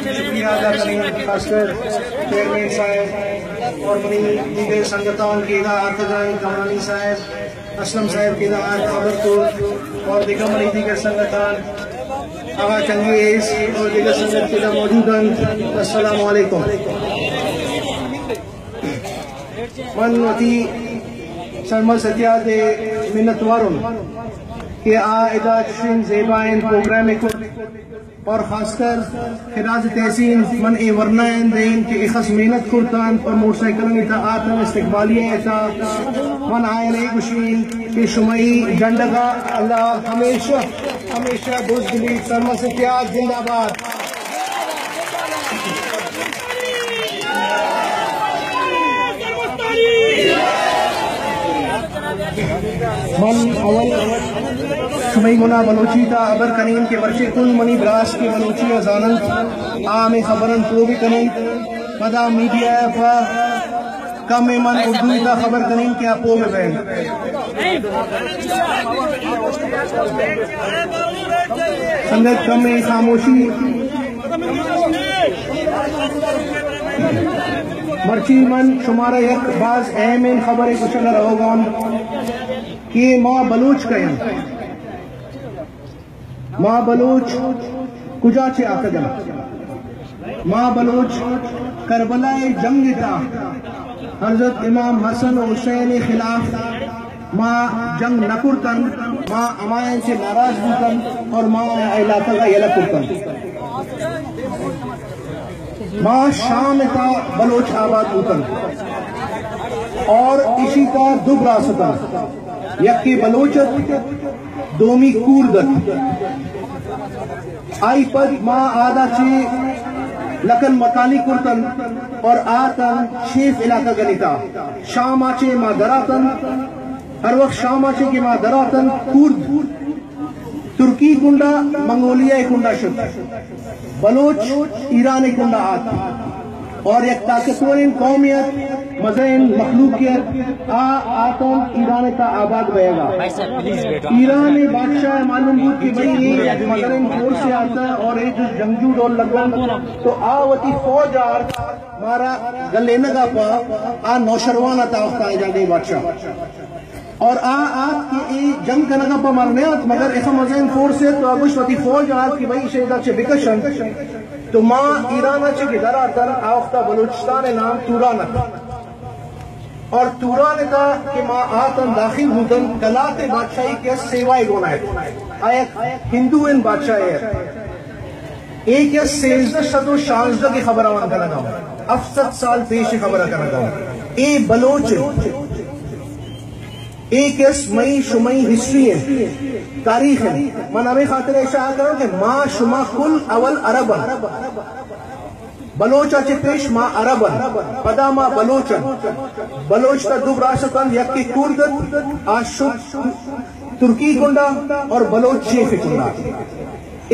شکریہ ادا کریں خاص کر چیئرمین صاحب اور دیگر سنگتان کے ارکان کمرانی صاحب اسلم صاحب کے خبرپور اور دیگر سنگتان آغا چنگیز اور دیگر سنگت کے موجودن السلام علیکم من وتی سرمل ستیاد منت وارن کہ ادا چشن زیبائن پروگرام کو اور خاص کر خراج تحسین من اے ورنائن دین کہ اخص محنت کرتان اور موٹر سائیکلن تا آتن استقبالیہ تا من آئین اے گشین کہ شمعی جنڈگا اللہ ہمیشہ بزدلی سرمل ستیاد زندہ باد من اول شمعی گناہ بلوچی تا ابر کنین کے برچے کل منی براس کے بلوچی ازانن عام خبرن کو بھی کنین پدا میڈیا فا کم من اردو تا خبر کنین کیا پو میں بین سنگت کم خاموشی مرچی من شمارا یک بعض اہم خبر کچھ نہ رہو گا کہ ماں بلوچ کہیں ماں بلوچ کجا چھے آتا جمع ماں بلوچ کربلا جنگ تا حضرت امام حسن و حسین خلاف ماں جنگ نکرتن ماں امائن سے ناراض بوتن اور ماں علاقہ کا یلک کرتن ماں شام تا بلوچ آباد بوتن اور اسی کا دب راستن یکی بلوچت دومی کوردت آئی پد ماں آدھا چی لکن مکانی کرتن اور آتن شیف علاقہ گلیتا شام آچے ماں دراتن ہر وقت شام آچے کی ماں دراتن کورد ترکی کنڈا منگولیا کنڈا شد بلوچ ایران کنڈا آت اور یک طاقتورین قومیت مزین مخلوقیت آتن ایران کا آباد بے گا ایران بادشاہ معلوم بود کہ بھئی یہ مزین فور سے آتا اور ایک جنگجو ڈول لگن تو آوتی فوج آر مارا گلے نگا پا نوشروان آتا وقت آئے جاگئی بادشاہ اور آت کی جنگ کا نگا پا مرنے آت مگر ایسا مزین فور سے تو آگوش وتی فوج آر کی بھئی شہدہ چھے بکشن تو ماں ایران اچھے کی در آتن آوختہ بلوچستان نام تورانت اور تورانتا کہ ماں آتن داخل ہوتن کلات بادشاہی کے سیوائی گونا ہے آیت ہندوین بادشاہی ہے ایک یا 1616 کی خبر آوان کرنا گا 7 سال پیش خبر کرنا گا اے بلوچ ایک اس مئی شمعی ہسٹری ہے تاریخ ہے من ہمیں خاطر اشارہ کروں کہ ماں شما کل اول عربن بلوچ اچھے پیش ماں عربن پدا ماں بلوچن بلوچ تا دو براستان یکی کوردت آشد ترکی کنڈا اور بلوچ شیف کنڈا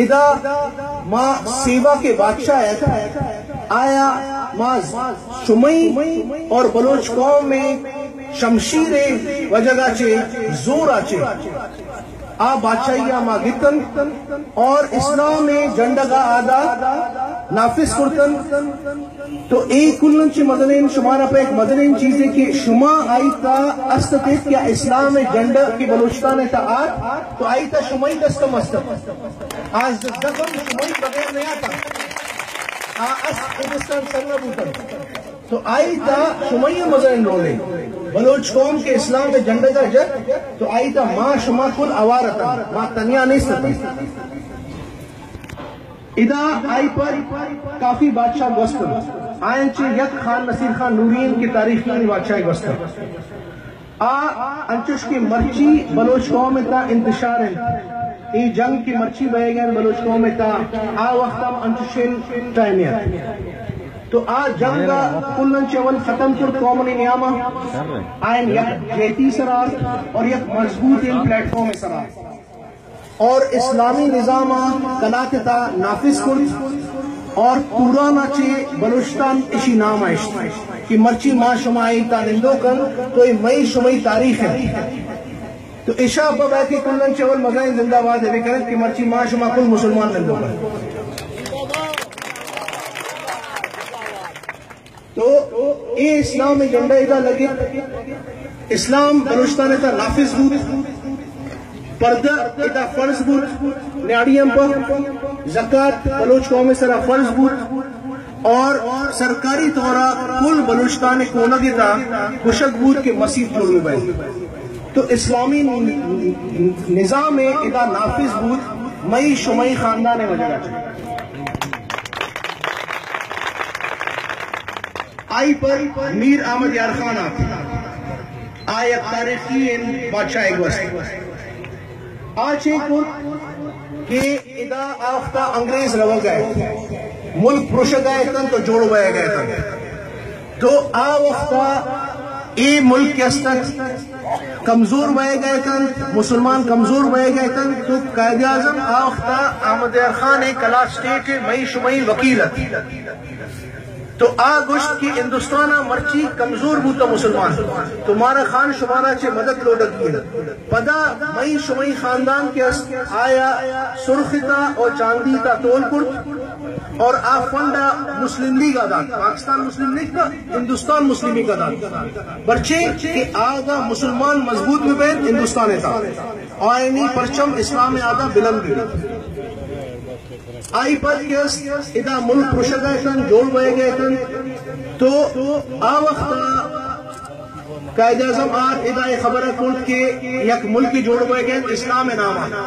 ادا ماں سیوا کے بادشاہ ہے آیا ماں شمعی اور بلوچ قوم میں شمشیر وجگہ چھے زور آچے آ بادشاہیہ ماں گتن اور اسلام میں جنڈگا آدھا نافذ کرتن تو ایک کلن چی مدنین شمارا پہ ایک مدنین چیزیں کہ شما آئی تا استتیت کیا اسلام میں جنڈ کی بلوچستان تا آت تو آئی تا شمائی دستم استم آج دفن شمائی بغیر نہیں آتا اس ہندوستان سرنا بوتن تو آئی تا شمعی مزرین رولے بلوچ قوم کے اسلام کے جنڈے کا جد تو آئی تا ما شما کل آوارتا ما تنیا نہیں ستا ادا آئی پر کافی بادشاہ گوستر آئین چی یک خان نصیر خان نورین کی تاریخی بادشاہ گوستر انچوش کی مرچی بلوچ قوم تا انتشار ہے ای جنگ کی مرچی بہے گئے بلوچ قوم تا وقتم انچوشن ٹائمیت تو جنگ کا کلن چول ختم کر قومنی نیاما آئین یک جیتی سرار اور یک مضبوط ان پلیٹ فارم سرار اور اسلامی نظام کلاکتا نافذ کرد اور پورانا چی بلوچستان اشی نام آئشت کہ مرچی ما شمائی تا نندو کن تو یہ مئی شمائی تاریخ ہے تو اشا پا بیٹی کلن چول مزائن زندہ باد ہے کہ مرچی ما شما کل مسلمان نندو کن تو یہ اسلام جنڈا ادھا لگی اسلام بلوچستان ادھا نافذ بود پردہ ادھا فرض بود نیاڑیم پر زکاة بلوچ قوم سرا فرض بود اور سرکاری طورا کل بلوچستان کونگی تا کشک بود کے مسیح جوڑو بھائی تو اسلامی نظام ادھا نافذ بود مئی شمعی خاندان وجہ چھے آئی پر میر احمد یار خان آیا تاریخی بادشاہ گوست آج ایک وقت کہ ادا آفتہ انگریز رو گئے ملک پروش گئے تن تو جوڑ گئے گئے تن تو وقتہ ای ملک کے استک کمزور بھئے گئے تن مسلمان کمزور بھئے گئے تن تو قائد اعظم وقتہ احمد یار خان کلاس سٹیٹ مئی شمعی وکیلت تو گوشت کی ہندوستانہ مرچی کمزور بوتا مسلمان تو مارا خان شمارا چے مدد لوڈت گئی پدا مئی شمعی خاندان کے آیا سرختا اور چاندی تا تول کرد اور فنڈا مسلم لیگ ادا پاکستان مسلم لیگ کا ہندوستان مسلم لیگ ادا برچے کہ آگا مسلمان مضبوط میں بین ہندوستان تھا آئینی پرچم اسلام آگا بلند گئی آئی پر کیس ادا ملک پروش گئے تن جوڑ بھئے گئے تن تو وقت قائد اعظم ادا خبر کرد کہ یک ملکی جوڑ بھئے گئے اسلام نامہ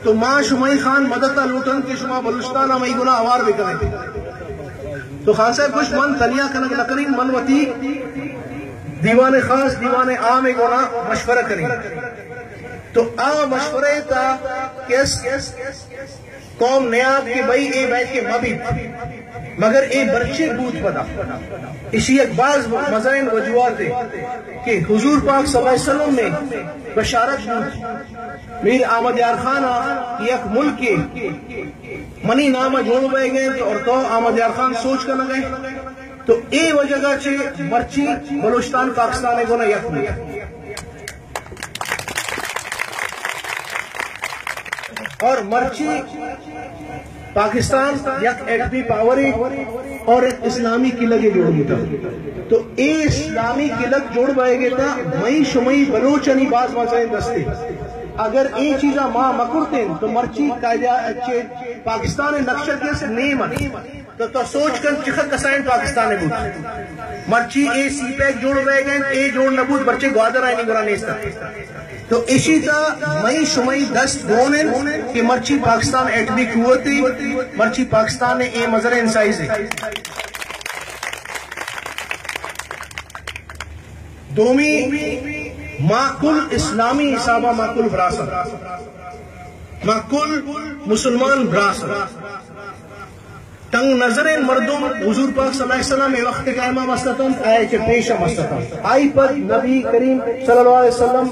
تو ماں شمعی خان مدد لوٹن کہ شما بلوچستان مئی گناہ آوار بھی کریں تو خان صاحب کچھ من تلیا کنگ لکرین من وطی دیوان خاص دیوان عام گناہ مشورہ کریں تو مشورہ تا کیس قوم نیاد کہ بھئی اے بیت کے مبید مگر اے برچے بود پدا اسی ایک بعض مزائن وجوہات ہے کہ حضور پاک صلی اللہ علیہ وسلم نے بشارت بود میر احمد یار خانہ یک ملک کے منی نامہ جوڑ بے گئے اور تو احمد یار خان سوچ کر نہ گئے تو اے وجہ گا چھے مرچی بلوچستان پاکستان گونا یک ملک اور مرچی پاکستان یک ایٹمی پاوری اور ایک اسلامی قلعہ جوڑ گیا تو اے اسلامی قلعہ جوڑ بائے گئے تھا مئی شمعی بلوچنی باز مزائن دستے اگر اے چیزا ماں مکرتے تو مرچی قائدہ پاکستان نقشہ کیسے نیم تو سوچ کر چخت کسائن پاکستان بود مرچی اے سی پیک جوڑ بائے گئے اے جوڑ نبود مرچی گوادر آئینی گرا نیستا تو اسی تا مئی شمعی دست دونن کہ مرچی پاکستان ایٹمی قوتی مرچی پاکستان نے اے مظہر انسائز ہے دومی معقول اسلامی حسابہ معقول براثت معقول مسلمان براثت تنگ نظرین مردم حضور پاک صلی اللہ علیہ وسلم میں وقت قائمہ مستطن آئے چھے پیشہ مستطن آئی پر نبی کریم صلی اللہ علیہ وسلم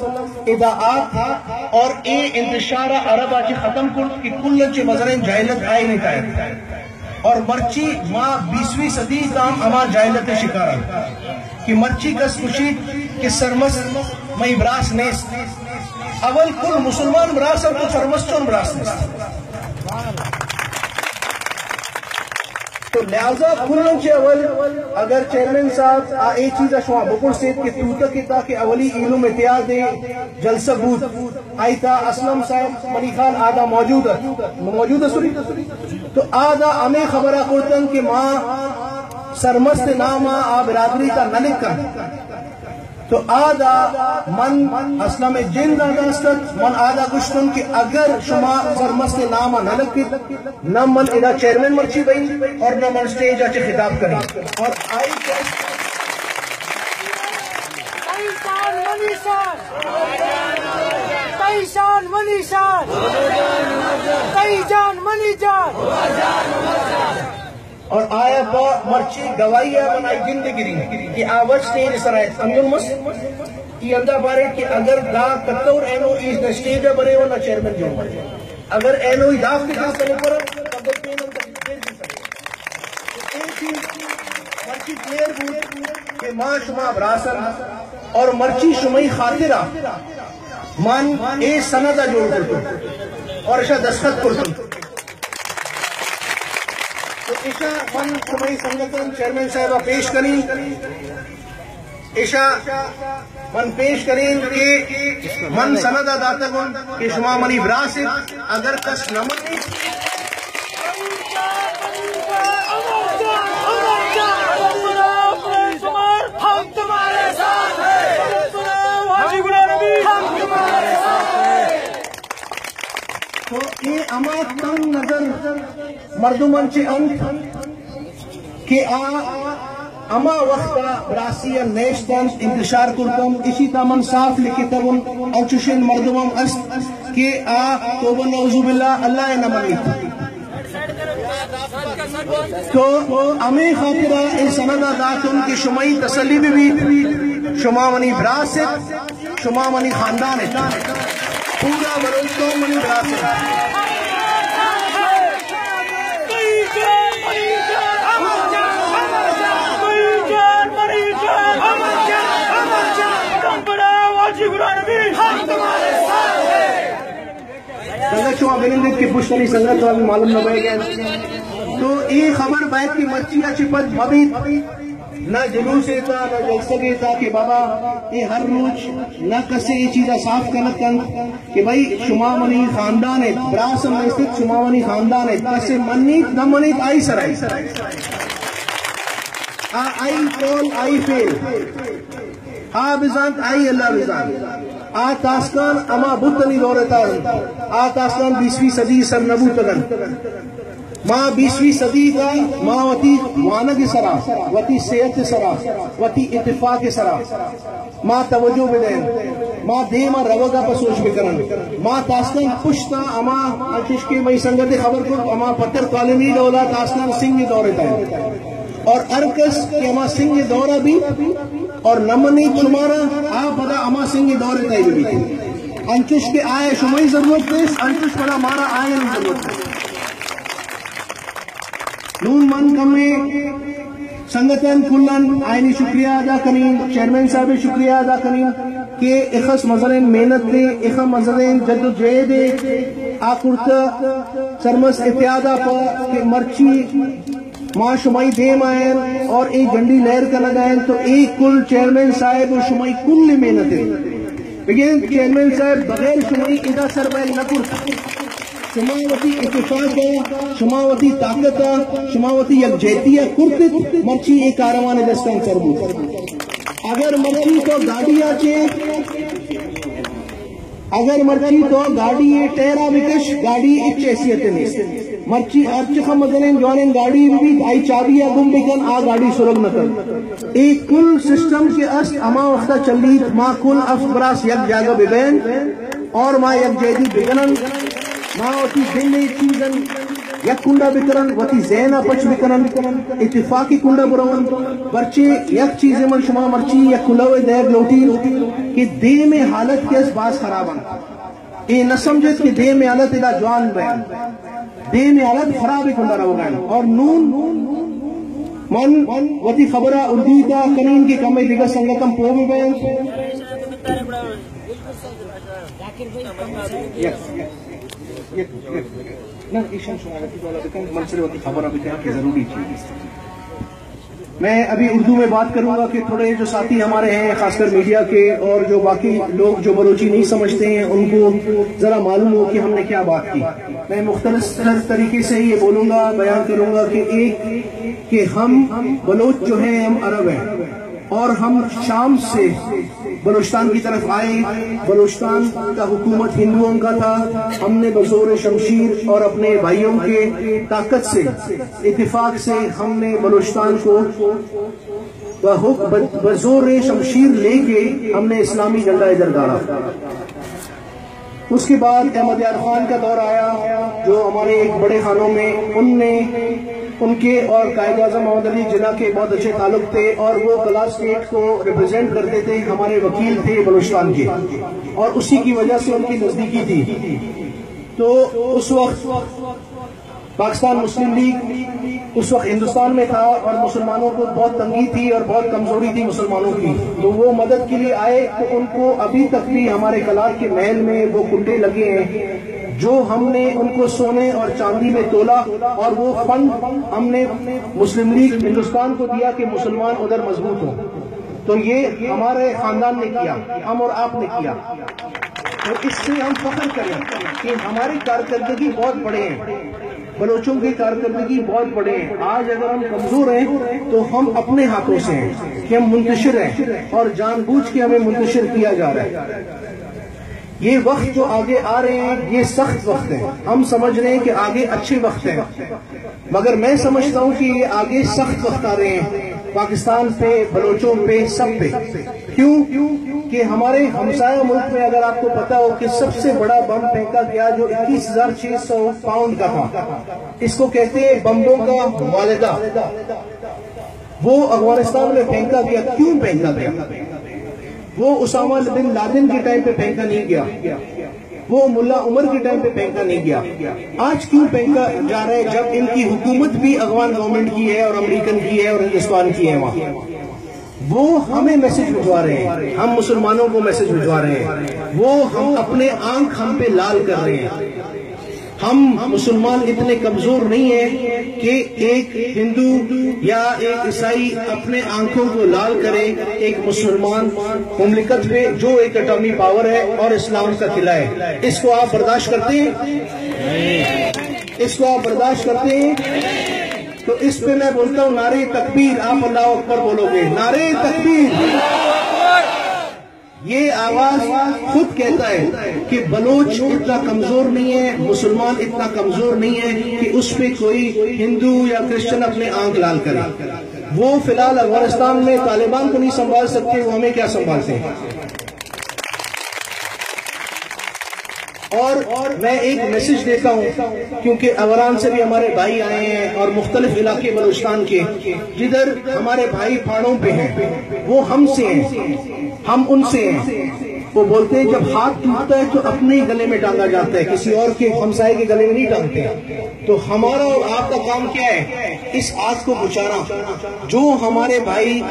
ادعات اور اے انتشارہ عرب آچے ختم کرد کہ کلن چھے مظرین جاہلت آئی نہیں تائے اور مرچی ماں 20ویں صدی تام اما جاہلت شکارہ کہ مرچی کس کشید کہ سرمس مئی براس نیست اول کل مسلمان براس اور تو سرمس چون براس نیست تو لہذا کلن چھے اول اگر چیئرمین صاحب ایک چیزہ شما بکر سید کے توتا کی تاکہ اولی علم اتیاد دے جلسہ بود آئیتا اسلم صاحب منی خان آدھا موجود ہے سوری تو آدھا ہمیں خبرہ کرتن کہ ماں سرمست نامہ آ برادری کا نلک کن تو آدھا من اسلام جن داستت من آدھا گشتن کہ اگر شما سرمست نامہ نلک نہ من ادا چیئرمین مرچی بئی اور نہ من سٹیج آچے خطاب کریں اور آئی کئی شان منی شان کئی جان منی جان اور آیا با مرچی گواہی ہے بنائی زندگی کہ آواز سٹیج سرائیت انجل مس کی اندہ بارے کہ اگر دا کتور اینو ایز دا سٹیج بنے والا چیئرمین جو مرچی اگر اینو ای داف کے جاس کرے پر اگر پینم تک دیر بھی سکے ایک چیز مرچی کلیر بود کہ ماں شما براسن اور مرچی شمائی خاطرہ من اے سندہ جوڑ کرتو اور اشا دستخط کرتو تو اشا من شمائی سنگتن چیئرمین صاحبہ پیش کریں اشا من پیش کریں کہ من سندہ داتا گن کہ شما منی براسد اگر کس نمانی تو یہ اما تنگ نظر مردمان چے انت کہ اما وقتا براسی نیشتن انتشار کرتم اسی تامن صاف لکھتاون انچوشن مردمان است کہ توبہ نعوذ باللہ اللہ نمانیت تو امی خاطرہ اس سندہ داتن کی شمائی تسلی بھی شما منی براست شما منی خاندان پورا ورلتو منی براست سنگت شما بلندت کی پشتنی سنگت تو ابھی معلوم نہ بھائی گئے تو یہ خبر بیت کی مرچیہ چپت مبید نہ جلوس ایتا نہ جلسگی ایتا کہ بابا یہ ہر روز نہ کسے یہ چیزہ صاف کنت کن کہ بھائی شما منی خاندان ہے براسم ایستت شما منی خاندان ہے کسے منیت نہ منیت آئی سرائی آئی کول آئی فیل بزانت آئی اللہ بزانت تاسکان اما بطنی دورتا تاسکان 20ویں صدی سر نبوتگن ماں 20ویں صدی کا ماں وتی وانگ سرا وتی صحت سرا وتی اتفاق سرا ماں توجہ بدین ماں دیما روگا پر سوچ بکرن ماں تاسکان پشتا اما انچش کے مئی سنگت خبر کو اما پتر کالمی دولا تاسکان سنگی دورتا ہے اور ارکس کہ اما سنگی دورہ بھی اور نمنی تمہارا آپ بدا اما سنگی دورتا ہے بھی انچش کے آئے شمائی ضرورت ہے انچش بدا مارا آئے ضرورت ہے نون من کم میں سنگتن کلن آئینی شکریہ ادا کریں چیئرمین صاحب شکریہ ادا کریں کہ اخص مظرین محنت دے اخص مظرین جد و جہد دے آکرتا سرمس اتیادہ پر کہ مرچی ماں شمائی دیم آئین اور ایک جنڈی لہر کا لگائیں تو ایک کل چیئرمین صاحب اور شمائی کل محنت ہے لیکن چیئرمین صاحب بغیر شمائی ادا سربیل نہ کرتا شماوتی اتفاق ہے شماوتی طاقت ہے شماوتی یکجہتی ہے کرتے مرچی ایک کاروانے دستان کربو اگر مرچی تو گاڑی آچے اگر مرچی تو گاڑی ٹیرا بکش گاڑی ایک حیثیت نہیں مرچی ارچخہ مدنین جوانین گاڑی بھی آئی چابی اگم بکن آ گاڑی سرگ نکل ایک کل سسٹم کے اس اما وقتا چلیت ما کل افبراس یک جاگہ ببین اور ما یک جیدی بگنن ما وتی دلی چیزن یک کنڈا بکرن وتی زینا پچ بکرن اتفاقی کنڈا برون برچے یک چیز من شما مرچی یک کلوے دیگ لوٹی کہ دے میں حالت کے اس باز خرابن اے نہ سمجھت کہ دے میں حالت ادا جوان بین دے میں حالت خرابی کنڈا رو گئن اور نون من وتی خبرہ اردیدہ کنین کی کمی دیگر سنگتم پومی بین نہ ایشان شما رکھتی دولا بکن منصر وقتی خبرہ بکن کہ ضروری چیز میں ابھی اردو میں بات کروں گا کہ تھوڑے جو ساتھی ہمارے ہیں خاص کر میڈیا کے اور جو باقی لوگ جو بلوچی نہیں سمجھتے ہیں ان کو ذرا معلوم ہو کہ ہم نے کیا بات کی. میں مختلف طریقے سے یہ بولوں گا، بیان کروں گا کہ ایک کہ ہم بلوچ جو ہیں ہم عرب ہیں اور ہم شام سے بلوچستان کی طرف آئے. بلوچستان کا حکومت ہندوؤں کا تھا. ہم نے بزور شمشیر اور اپنے بھائیوں کے طاقت سے اتفاق سے ہم نے بلوچستان کو بزور شمشیر لے کے ہم نے اسلامی جھنڈا ادھر گاڑا. اس کے بعد احمد یار خان کا دور آیا جو ہمارے ایک بڑے خانوں میں ان کے اور قائد اعظم محمد علی جناح کے بہت اچھے تعلق تھے اور وہ کلاس اسٹیٹ کو ریپرزینٹ کرتے تھے. ہمارے وکیل تھے بلوچستان کے اور اسی کی وجہ سے ان کی نزدیکی تھی. تو اس وقت پاکستان مسلم لیگ اس وقت ہندوستان میں تھا اور مسلمانوں کو بہت تنگی تھی اور بہت کمزوری تھی مسلمانوں کی. تو وہ مدد کے لیے آئے تو ان کو ابھی تک بھی ہمارے کلار کے محل میں وہ کنڈے لگے ہیں جو ہم نے ان کو سونے اور چاندی میں تولا اور وہ فنڈ ہم نے مسلم لیگ ہندوستان کو دیا کہ مسلمان ادھر مضبوط ہوں. تو یہ ہمارے خاندان نے کیا، ہم اور آپ نے کیا. تو اس سے ہم فخر کریں کہ ہماری کارکردگی بہت بڑے ہیں، بلوچوں کی کارکردگی بہت بڑے ہیں. آج اگر ہم کمزور ہیں تو ہم اپنے ہاتھوں سے ہیں کہ ہم منتشر ہیں اور جان بوجھ کے ہمیں منتشر کیا جا رہا ہے. یہ وقت جو آگے آ رہے ہیں یہ سخت وقت ہیں. ہم سمجھ رہے ہیں کہ آگے اچھے وقت ہیں مگر میں سمجھتا ہوں کہ یہ آگے سخت وقت آ رہے ہیں پاکستان پہ، بلوچوں پہ، سب پہ. کیوں کہ ہمارے ہمسایہ ملک میں اگر آپ کو پتا ہو کہ سب سے بڑا بم پھینکا گیا جو 21,600 پاؤنڈ کا تھا، اس کو کہتے ہیں بمبوں کا والدہ، وہ افغانستان میں پھینکا گیا. کیوں پھینکا گیا؟ وہ اسامہ بن لادن کے ٹائم پہ پھینکا نہیں گیا، وہ ملا عمر کے ٹائم پہ پھینکا نہیں گیا. آج کیوں پھینکا جا رہا ہے جب ان کی حکومت بھی افغان گورنمنٹ کی ہے اور امریکن کی ہے اور ہندوستان کی ہے؟ وہاں وہ ہمیں میسج بھجوا رہے ہیں، ہم مسلمانوں کو میسج بھجوا رہے ہیں. وہ ہم اپنے آنکھ ہم پہ لال کر رہے ہیں. ہم مسلمان اتنے کمزور نہیں ہیں کہ ایک ہندو یا ایک عیسائی اپنے آنکھوں کو لال کرے ایک مسلمان مملکت پہ جو ایک اٹامی پاور ہے اور اسلام کا قلعہ ہے. اس کو آپ برداشت کرتے ہیں؟ اس کو آپ برداشت کرتے ہیں؟ تو اس پہ میں بولتا ہوں نعرہ تکبیر. آپ اللہ اکبر بولو گے، نعرہ تکبیر. یہ آواز خود کہتا ہے کہ بلوچ اتنا کمزور نہیں ہے، مسلمان اتنا کمزور نہیں ہے کہ اس پہ کوئی ہندو یا کرسچن اپنے آنکھ لال کرے. وہ فی الحال افغانستان میں طالبان کو نہیں سنبھال سکتے، وہ ہمیں کیا سنبھالتے ہیں. اور میں ایک میسج دیتا ہوں کیونکہ اوران سے بھی ہمارے بھائی آئے ہیں اور مختلف علاقے بلوچستان کے جدھر ہمارے بھائی پہاڑوں پہ ہیں، وہ ہم سے ہیں، ہم ان سے ہیں. وہ بولتے ہیں جب ہاتھ ٹوٹتا ہے تو اپنے ہی گلے میں ٹانگا جاتا ہے، کسی اور کے ہمسائے کے گلے میں نہیں ٹانگتے. تو ہمارا اور آپ کا کام کیا ہے؟ اس آگ کو بجھانا. جو ہمارے بھائی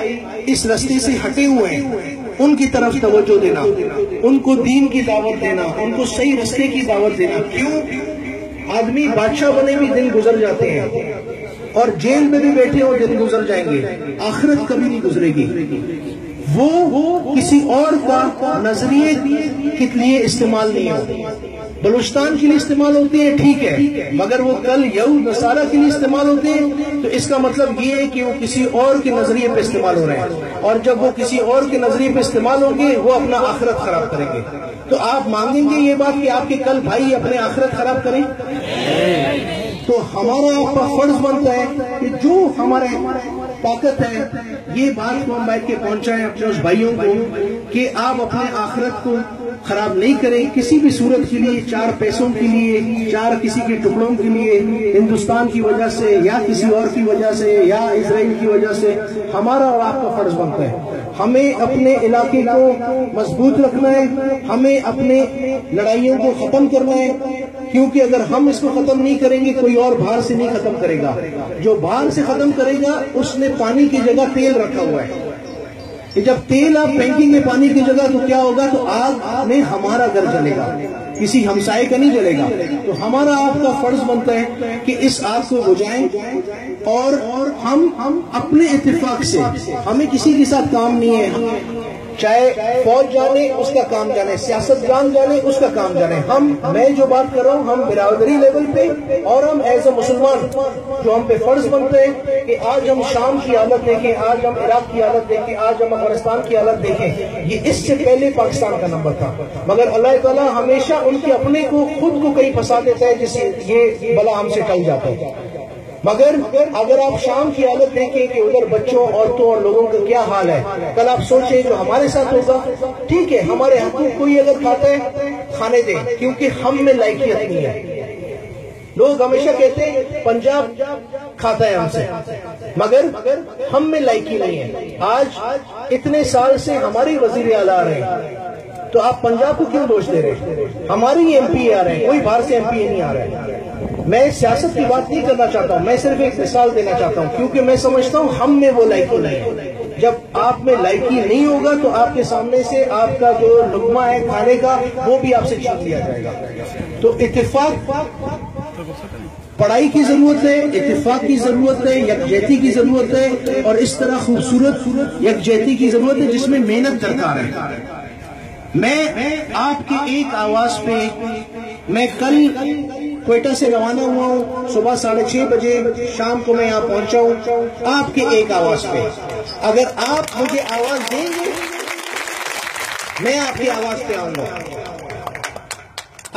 اس رستے سے ہٹے ہوئے ہیں ان کی طرف توجہ دینا، ان کو دین کی دعوت دینا، ان کو صحیح رستے کی دعوت دینا. کیوں؟ آدمی بادشاہ بنے بھی دن گزر جاتے ہیں اور جیل میں بھی بیٹھے ہو دن گزر جائیں گے، آخرت کبھی نہیں گزرے گی. وہ کسی اور کا نظریے کے لیے استعمال نہیں ہوتی. بلوچستان کے لیے استعمال ہوتے ہیں ٹھیک ہے، مگر وہ کل یہود نصارہ کے لیے استعمال ہوتے ہیں تو اس کا مطلب یہ ہے کہ وہ کسی اور کے نظریے پہ استعمال ہو رہے ہیں. اور جب وہ کسی اور کے نظریے پہ استعمال ہوں گے وہ اپنا آخرت خراب کریں گے. تو آپ مانگیں گے یہ بات کہ آپ کے کل بھائی اپنے آخرت خراب کریں؟ تو ہمارا آپ کا فرض بنتا ہے کہ جو ہمارے طاقت ہے یہ بات کو ہم بیٹھ کے پہنچائیں اپنے اس بھائیوں کو کہ آپ اپنے آخرت کو خراب نہیں کریں کسی بھی صورت کے لیے، چار پیسوں کے لیے، چار کسی کے ٹکڑوں کے لیے، ہندوستان کی وجہ سے یا کسی اور کی وجہ سے یا اسرائیل کی وجہ سے. ہمارا اور آپ کا فرض بنتا ہے ہمیں اپنے علاقے کو مضبوط رکھنا ہے، ہمیں اپنے لڑائیوں کو ختم کرنا ہے. کیونکہ اگر ہم اس کو ختم نہیں کریں گے کوئی اور باہر سے نہیں ختم کرے گا. جو باہر سے ختم کرے گا اس نے پانی کی جگہ تیل رکھا ہوا ہے. کہ جب تیل آپ پھینکیں گے پانی کی جگہ تو کیا ہوگا؟ تو آگ میں ہمارا گھر جلے گا، کسی ہمسائے کا نہیں جلے گا. تو ہمارا آپ کا فرض بنتا ہے کہ اس آگ کو بجھائیں، اور ہم اپنے اتفاق سے، ہمیں کسی کے ساتھ کام نہیں ہے، چاہے فوج جانے اس کا کام جانے، سیاست دان جانے اس کا کام جانے. میں جو بات کر رہا ہوں، ہم برادری لیول پہ اور ہم ایز اے مسلمان جو ہم پہ فرض بنتے ہیں کہ آج ہم شام کی حالت دیکھیں، آج ہم عراق کی حالت دیکھیں، آج ہم افغانستان کی حالت دیکھیں. یہ اس سے پہلے پاکستان کا نمبر تھا، مگر اللہ تعالیٰ ہمیشہ ان کے اپنے کو خود کو کہیں پھنسا دیتا ہے جس سے یہ بلا ہم سے ٹل جاتا ہے. مگر اگر آپ شام کی حالت دیکھیں کہ ادھر بچوں، عورتوں اور لوگوں کا کیا حال ہے، کل آپ سوچیں جو ہمارے ساتھ ہوگا. ٹھیک ہے، ہمارے حقوق کوئی اگر کھاتا ہے کھانے دیں، کیونکہ ہم میں لائقیت نہیں ہے. لوگ ہمیشہ کہتے ہیں پنجاب کھاتا ہے ہم سے، مگر ہم میں لائقی نہیں ہے. آج اتنے سال سے ہماری وزیر اعلیٰ آ رہے ہیں، تو آپ پنجاب کو کیوں دوش دے رہے ہیں؟ ہماری ایم پی آ رہے ہیں، کوئی باہر سے ایم پی نہیں آ رہا ہے. میں سیاست کی بات نہیں کرنا چاہتا ہوں، میں صرف ایک مثال دینا چاہتا ہوں، کیونکہ میں سمجھتا ہوں ہم میں وہ لائقی نہیں ہے. جب آپ میں لائقی نہیں ہوگا تو آپ کے سامنے سے آپ کا جو لقمہ ہے کھانے کا وہ بھی آپ سے چھین لیا جائے گا. تو اتفاق، پڑھائی کی ضرورت ہے، اتفاق کی ضرورت ہے، یکجہتی کی ضرورت ہے، اور اس طرح خوبصورت یکجہتی کی ضرورت ہے جس میں محنت درکار ہے. میں آپ کی ایک آواز پہ، میں کل کوئٹہ سے روانہ ہوا ہوں، صبح 6:30 بجے، شام کو میں یہاں پہنچا ہوں آپ کے ایک آواز پہ. اگر آپ مجھے آواز دیں گے میں آپ کی آواز پہ آؤں گا.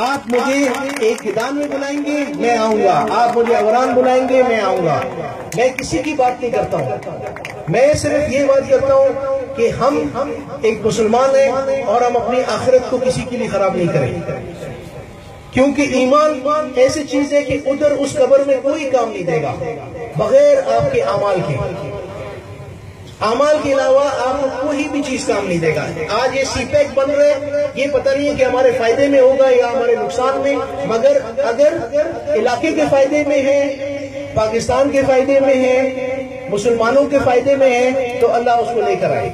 آپ مجھے ایک ہدان میں بلائیں گے میں آؤں گا، آپ مجھے اوران بلائیں گے میں آؤں گا. میں کسی کی بات نہیں کرتا ہوں، میں صرف یہ بات کرتا ہوں کہ ہم ایک مسلمان ہیں اور ہم اپنی آخرت کو کسی کے لیے خراب نہیں کریں. کیونکہ ایمان ایسی چیز ہے کہ ادھر اس قبر میں کوئی کام نہیں دے گا بغیر آپ کے اعمال کے. اعمال کے علاوہ آپ کو کوئی بھی چیز کام نہیں دے گا. آج یہ سی پیک بن رہے، یہ پتہ نہیں ہے کہ ہمارے فائدے میں ہوگا یا ہمارے نقصان میں، مگر اگر علاقے کے فائدے میں ہے، پاکستان کے فائدے میں ہے، مسلمانوں کے فائدے میں ہے، تو اللہ اس کو لے کر آئے.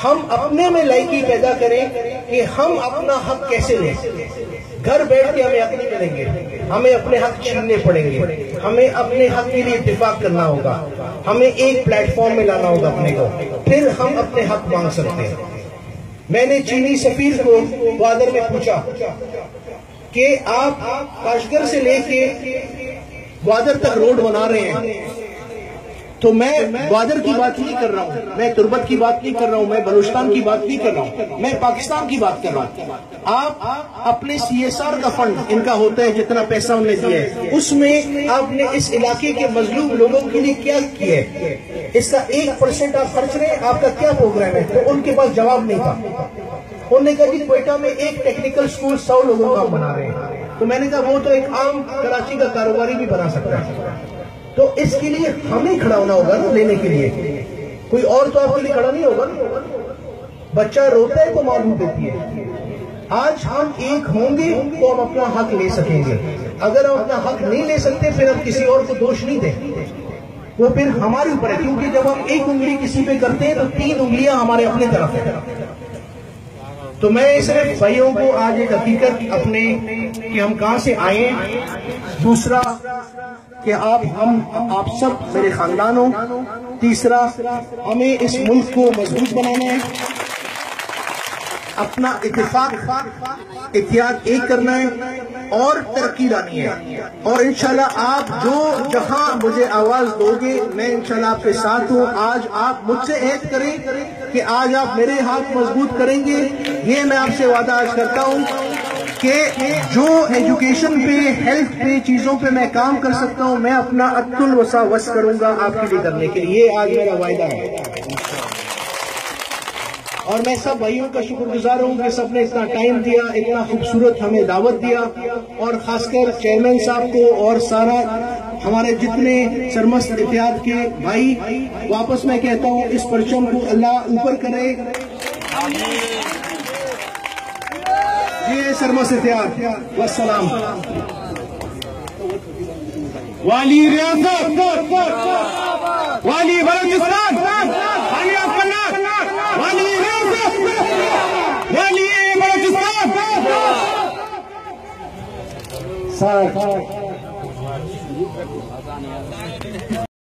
ہم اپنے میں لائقی پیدا کریں کہ ہم اپنا حق کیسے لیں. گھر بیٹھ کے ہمیں حق نہیں ملیں گے، ہمیں اپنے حق چھیننے پڑیں گے، ہمیں اپنے حق کے لیے اتفاق کرنا ہوگا، ہمیں ایک پلیٹ فارم میں لانا ہوگا اپنے کو، پھر ہم اپنے حق مانگ سکتے ہیں. میں نے چینی سفیر کو گوادر میں پوچھا کہ آپ کاشگر سے لے کے گوادر تک روڈ بنا رہے ہیں، تو میں گوادر کی بات نہیں کر رہا ہوں، میں تربت کی بات نہیں کر رہا ہوں، میں بلوچستان کی بات نہیں کر رہا ہوں، میں پاکستان کی بات کر رہا ہوں. آپ اپنے CSR کا فنڈ ان کا ہوتا ہے، جتنا پیسہ انہوں نے دیا ہے اس میں آپ نے اس علاقے کے مظلوم لوگوں کے لیے کیا کیا ہے؟ اس کا 1% آپ خرچ رہے ہیں، آپ کا کیا پروگرام ہے؟ تو ان کے پاس جواب نہیں تھا. انہوں نے کہا کہ کوئٹہ میں ایک ٹیکنیکل سکول 100 لوگوں کا بنا رہے ہیں. تو میں نے کہا وہ تو ایک عام کراچی کا کاروباری بھی بنا سکتا ہے. تو اس کے لیے ہمیں کھڑا ہونا ہوگا نا لینے کے لیے، کوئی اور تو آپ کے لیے کھڑا نہیں ہوگا. بچہ روتا ہے تو ماں دودھ دیتی ہے. آج ہم ایک ہوں گے تو ہم اپنا حق لے سکیں گے. اگر ہم اپنا حق نہیں لے سکتے پھر ہم کسی اور کو دوش نہیں دیں، وہ پھر ہمارے اوپر ہے. کیونکہ جب ہم ایک انگلی کسی پہ کرتے ہیں تو 3 انگلیاں ہمارے اپنے طرف ہیں. تو میں صرف بھائیوں کو آج ایک حقیقت اپنے کہ ہم کہاں سے آئے، دوسرا کہ آپ سب میرے خاندان ہو، تیسرا ہمیں اس ملک کو مضبوط بنانا ہے، اپنا اتفاق اتحاد ایک کرنا ہے اور ترقی لانی ہے. اور انشاءاللہ آپ جو جہاں مجھے آواز دو گے میں انشاءاللہ آپ کے ساتھ ہوں. آج آپ مجھ سے عہد کریں کہ آج آپ میرے ہاتھ مضبوط کریں گے. یہ میں آپ سے وعدہ آج کرتا ہوں کہ جو ایجوکیشن پہ، ہیلتھ پہ، چیزوں پہ میں کام کر سکتا ہوں میں اپنا اطل الوسع وسع کروں گا آپ کے لیے کرنے کے لیے. یہ آج میرا وعدہ ہے. اور میں سب بھائیوں کا شکر گزار ہوں کہ سب نے اتنا ٹائم دیا، اتنا خوبصورت ہمیں دعوت دیا، اور خاص کر چیئرمین صاحب کو اور سارا ہمارے جتنے سرمست اتحاد کے بھائی. واپس میں کہتا ہوں اس پرچم کو اللہ اوپر کرے. یہ سرمست اتحاد. والسلام. والی ریاست، والی بلوچستان، والی افغانستان، 60